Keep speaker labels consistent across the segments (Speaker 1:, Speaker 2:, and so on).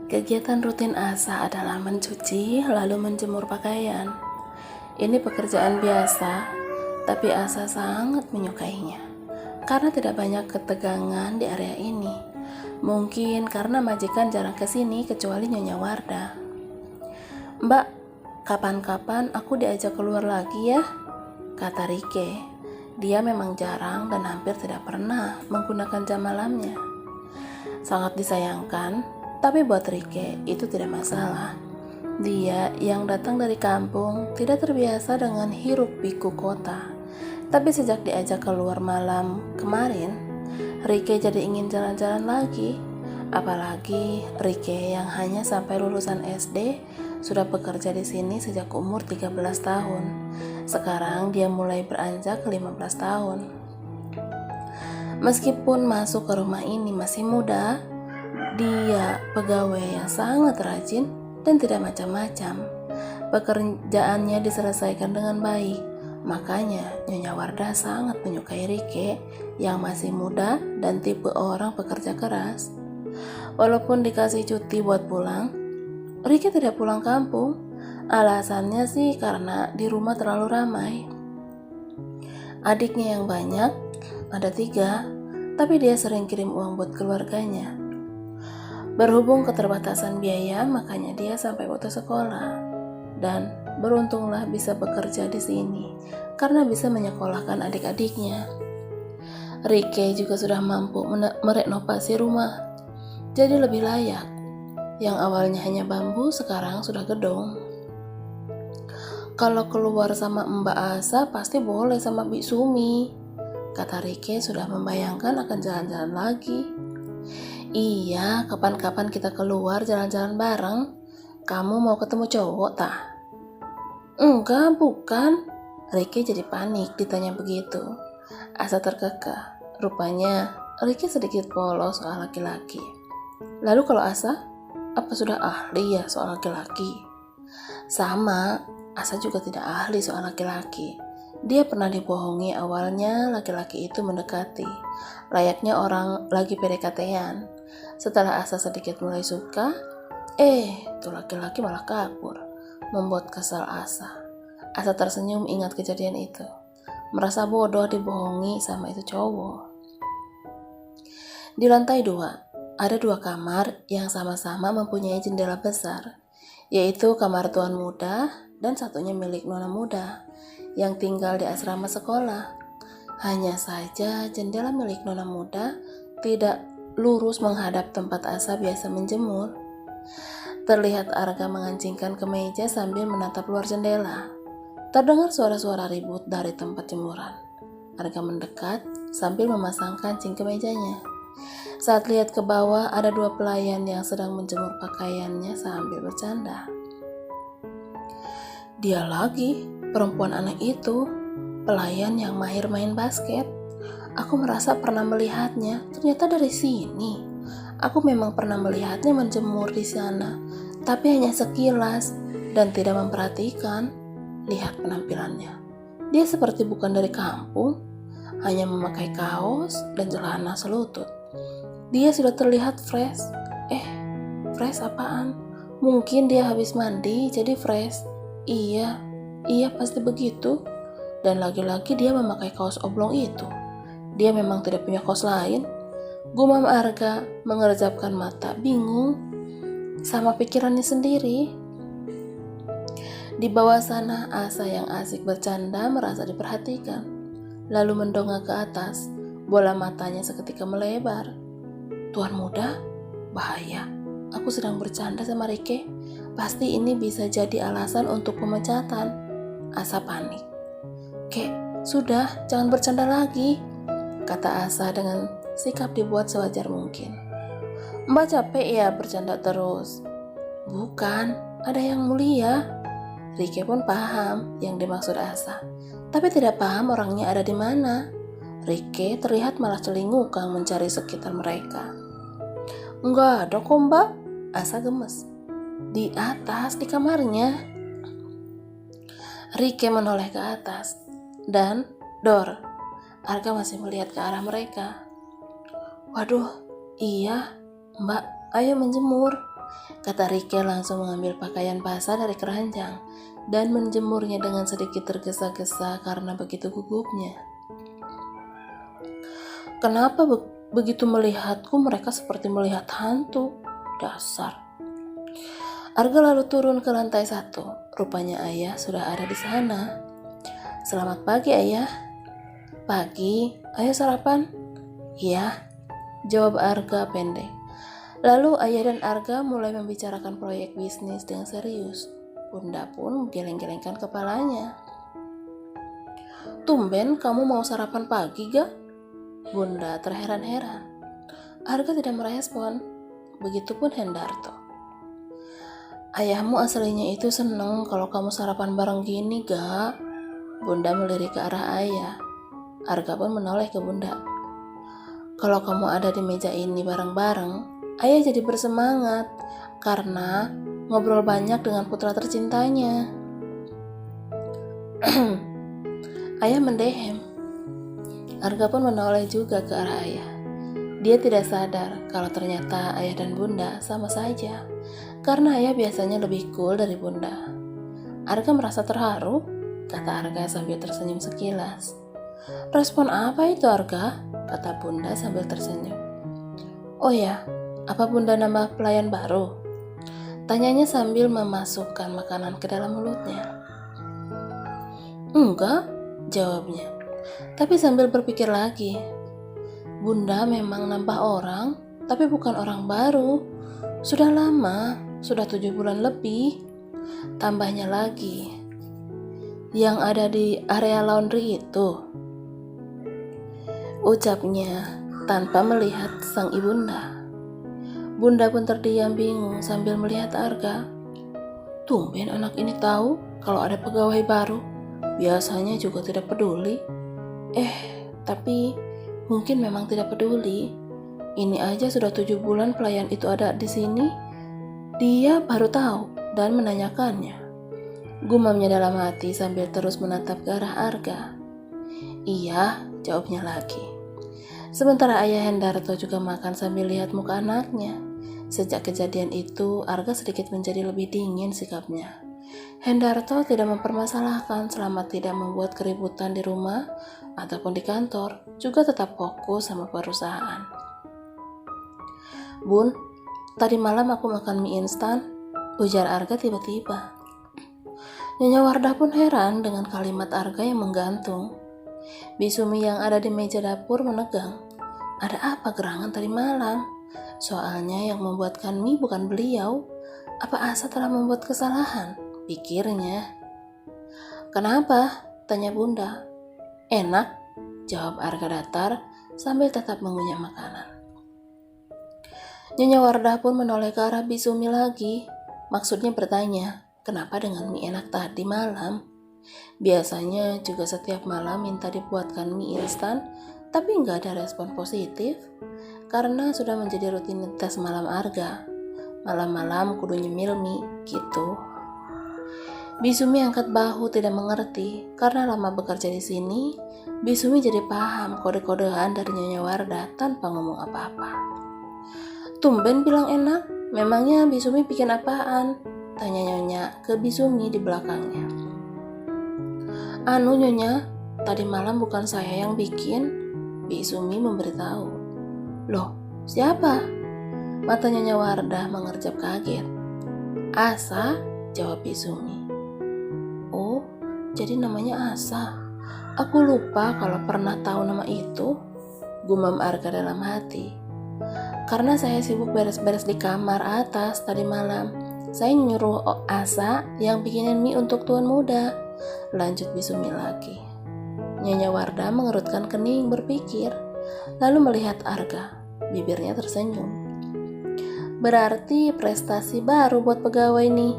Speaker 1: Kegiatan rutin Asa adalah mencuci lalu menjemur pakaian. Ini pekerjaan biasa, tapi Asa sangat menyukainya karena tidak banyak ketegangan di area ini. Mungkin karena majikan jarang kesini kecuali Nyonya Wardah. "Mbak, kapan-kapan aku diajak keluar lagi ya," kata Rike. Dia memang jarang dan hampir tidak pernah menggunakan jam malamnya. Sangat disayangkan, tapi buat Rike itu tidak masalah. Dia yang datang dari kampung tidak terbiasa dengan hiruk-pikuk kota. Tapi sejak diajak keluar malam kemarin, Rike jadi ingin jalan-jalan lagi. Apalagi Rike yang hanya sampai lulusan SD sudah bekerja di sini sejak umur 13 tahun. Sekarang dia mulai beranjak ke 15 tahun. Meskipun masuk ke rumah ini masih muda, dia pegawai yang sangat rajin dan tidak macam-macam. Pekerjaannya diselesaikan dengan baik. Makanya Nyonya Wardah sangat menyukai Rike yang masih muda dan tipe orang pekerja keras. Walaupun dikasih cuti buat pulang, Rike tidak pulang kampung. Alasannya sih karena di rumah terlalu ramai. Adiknya yang banyak, ada 3, tapi dia sering kirim uang buat keluarganya. Berhubung keterbatasan biaya, makanya dia sampai putus sekolah. Dan beruntunglah bisa bekerja di sini karena bisa menyekolahkan adik-adiknya. Rike juga sudah mampu merenovasi rumah jadi lebih layak. Yang awalnya hanya bambu sekarang sudah gedung. "Kalau keluar sama Mbak Asa pasti boleh sama Bi Sumi," kata Rike sudah membayangkan akan jalan-jalan lagi. "Iya, kapan-kapan kita keluar jalan-jalan bareng. Kamu mau ketemu cowok tah?" "Enggak, bukan." Rike jadi panik ditanya begitu. Asa terkekeh. Rupanya Rike sedikit polos soal laki-laki. "Lalu kalau Asa, apa sudah ahli ya soal laki-laki?" "Sama, Asa juga tidak ahli soal laki-laki. Dia pernah dibohongi awalnya laki-laki itu mendekati, layaknya orang lagi PDKT-an. Setelah Asa sedikit mulai suka, tuh laki-laki malah kabur, membuat kesal Asa. Asa tersenyum ingat kejadian itu, merasa bodoh dibohongi sama itu cowok. Di lantai 2, ada 2 kamar yang sama-sama mempunyai jendela besar, yaitu kamar tuan muda dan satunya milik nona muda yang tinggal di asrama sekolah. Hanya saja jendela milik nona muda tidak lurus menghadap tempat Asa biasa menjemur. Terlihat Arga mengancingkan kemeja sambil menatap luar jendela. Terdengar suara-suara ribut dari tempat jemuran. Arga mendekat sambil memasang kancing kemejanya. Saat lihat ke bawah, ada 2 pelayan yang sedang menjemur pakaiannya sambil bercanda. Dia lagi, perempuan aneh itu, pelayan yang mahir main basket. Aku merasa pernah melihatnya, ternyata dari sini. Aku memang pernah melihatnya menjemur di sana, tapi hanya sekilas dan tidak memperhatikan. Lihat penampilannya. Dia seperti bukan dari kampung, hanya memakai kaos dan celana selutut. Dia sudah terlihat fresh. Fresh apaan? Mungkin dia habis mandi jadi fresh. Iya pasti begitu. Dan lagi-lagi dia memakai kaos oblong itu. Dia memang tidak punya kaos lain. Gumam Arga mengerjapkan mata, bingung sama pikirannya sendiri. Di bawah sana Asa yang asik bercanda merasa diperhatikan. Lalu mendongak ke atas. Bola matanya seketika melebar. "Tuan muda, bahaya. Aku sedang bercanda sama Rike. Pasti ini bisa jadi alasan untuk pemecatan." Asa panik. "Kek, sudah, jangan bercanda lagi," kata Asa dengan sikap dibuat sewajar mungkin. "Mbak capek ya bercanda terus?" "Bukan, ada yang mulia." Rike pun paham yang dimaksud Asa, tapi tidak paham orangnya ada di mana. Rike terlihat malah celingukang mencari sekitar mereka. "Enggak ada kok Mbak," Asa gemes. "Di atas, di kamarnya." Rike menoleh ke atas. Dan Dor, Arga masih melihat ke arah mereka. "Waduh, iya Mbak, ayo menjemur." kata Rike langsung mengambil pakaian basah dari keranjang dan menjemurnya dengan sedikit tergesa-gesa karena begitu gugupnya. Kenapa begitu melihatku mereka seperti melihat hantu? Dasar. Arga lalu turun ke lantai 1. Rupanya ayah sudah ada di sana. Selamat pagi ayah. Pagi, ayo sarapan? Iya, jawab Arga pendek. Lalu ayah dan Arga mulai membicarakan proyek bisnis dengan serius. Bunda pun geleng-gelengkan kepalanya. Tumben kamu mau sarapan pagi gak? Bunda terheran-heran. Arga tidak merespon. Begitupun Hendarto. Ayahmu aslinya itu seneng kalau kamu sarapan bareng gini gak? Bunda melirik ke arah ayah. Arga pun menoleh ke Bunda. Kalau kamu ada di meja ini bareng-bareng, ayah jadi bersemangat karena ngobrol banyak dengan putra tercintanya. Ayah mendehem. Arga pun menoleh juga ke arah ayah. Dia tidak sadar kalau ternyata ayah dan Bunda sama saja. Karena ayah biasanya lebih cool dari Bunda. Arga merasa terharu, kata Arga sambil tersenyum sekilas. Respon apa itu Arga? Kata Bunda sambil tersenyum. Oh ya, apa Bunda nambah pelayan baru? Tanyanya sambil memasukkan makanan ke dalam mulutnya. Enggak, jawabnya. Tapi sambil berpikir lagi. Bunda memang nambah orang, tapi bukan orang baru. Sudah lama. Sudah 7 bulan lebih. Tambahnya lagi, yang ada di area laundry itu, ucapnya tanpa melihat sang ibunda. Bunda pun terdiam bingung sambil melihat Arga. Tumben anak ini tahu kalau ada pegawai baru. Biasanya juga tidak peduli. Tapi mungkin memang tidak peduli. Ini aja sudah 7 bulan pelayan itu ada di sini. Dia baru tahu dan menanyakannya. Gumamnya dalam hati sambil terus menatap ke arah Arga. Iya, jawabnya lagi. Sementara ayah Hendarto juga makan sambil lihat muka anaknya. Sejak kejadian itu, Arga sedikit menjadi lebih dingin sikapnya. Hendarto tidak mempermasalahkan selama tidak membuat keributan di rumah ataupun di kantor, juga tetap fokus sama perusahaan. Bun, tadi malam aku makan mie instan, ujar Arga tiba-tiba. Nyonya Wardah pun heran dengan kalimat Arga yang menggantung. Bisumi yang ada di meja dapur menegang. Ada apa gerangan tadi malam? Soalnya yang membuatkan mie bukan beliau. Apa Asa telah membuat kesalahan? Pikirnya. Kenapa? Tanya Bunda. Enak, jawab Arga datar sambil tetap mengunyah makanan. Nyonya Wardah pun menoleh ke arah Bisumi lagi. Maksudnya bertanya, kenapa dengan mie enak tadi malam? Biasanya juga setiap malam minta dibuatkan mie instan, tapi nggak ada respon positif. Karena sudah menjadi rutinitas malam Arga. Malam-malam kudu nyemil mie, gitu. Bisumi angkat bahu tidak mengerti. Karena lama bekerja di sini, Bisumi jadi paham kode-kodean dari Nyonya Wardah tanpa ngomong apa-apa. Tumben bilang enak, memangnya Bisumi bikin apaan? Tanya Nyonya ke Bisumi di belakangnya. Anu Nyonya, tadi malam bukan saya yang bikin, Bisumi memberitahu. Loh, siapa? Mata Nyonya Wardah mengerjap kaget. Asa, jawab Bisumi. Oh, jadi namanya Asa. Aku lupa kalau pernah tahu nama itu, gumam Arga dalam hati. Karena saya sibuk beres-beres di kamar atas tadi malam, saya nyuruh Asa yang bikinin mie untuk tuan muda. Lanjut Bisumi lagi. Nyonya Wardah mengerutkan kening berpikir, lalu melihat Arga. Bibirnya tersenyum. Berarti prestasi baru buat pegawai nih.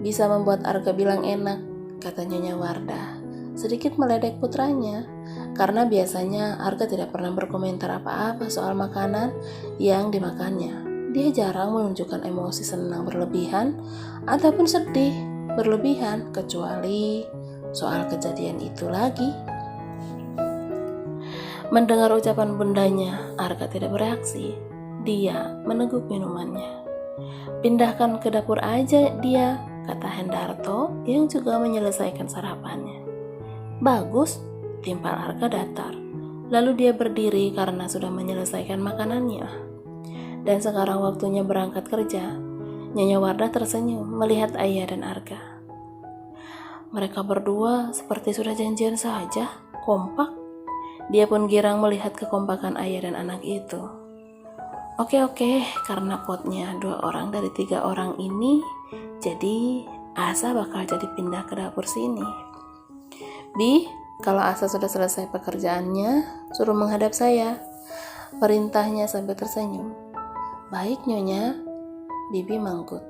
Speaker 1: Bisa membuat Arga bilang enak, kata Nyonya Wardah. Sedikit meledek putranya, karena biasanya Arga tidak pernah berkomentar apa-apa soal makanan yang dimakannya. Dia jarang menunjukkan emosi senang berlebihan ataupun sedih berlebihan, kecuali soal kejadian itu lagi. Mendengar ucapan bundanya, Arga tidak bereaksi. Dia meneguk minumannya. Pindahkan ke dapur aja dia, kata Hendarto yang juga menyelesaikan sarapannya. Bagus, timpal Arka datar. Lalu dia berdiri karena sudah menyelesaikan makanannya. Dan sekarang waktunya berangkat kerja. Nyonya Wardah tersenyum melihat Ayah dan Arka. Mereka berdua seperti sudah janjian saja, kompak. Dia pun girang melihat kekompakan ayah dan anak itu. Oke, karena potnya 2 orang dari 3 orang ini, jadi Asa bakal jadi pindah ke dapur sini. Bi, kalau Asa sudah selesai pekerjaannya, suruh menghadap saya, perintahnya sambil tersenyum. Baik Nyonya, Bibi manggut.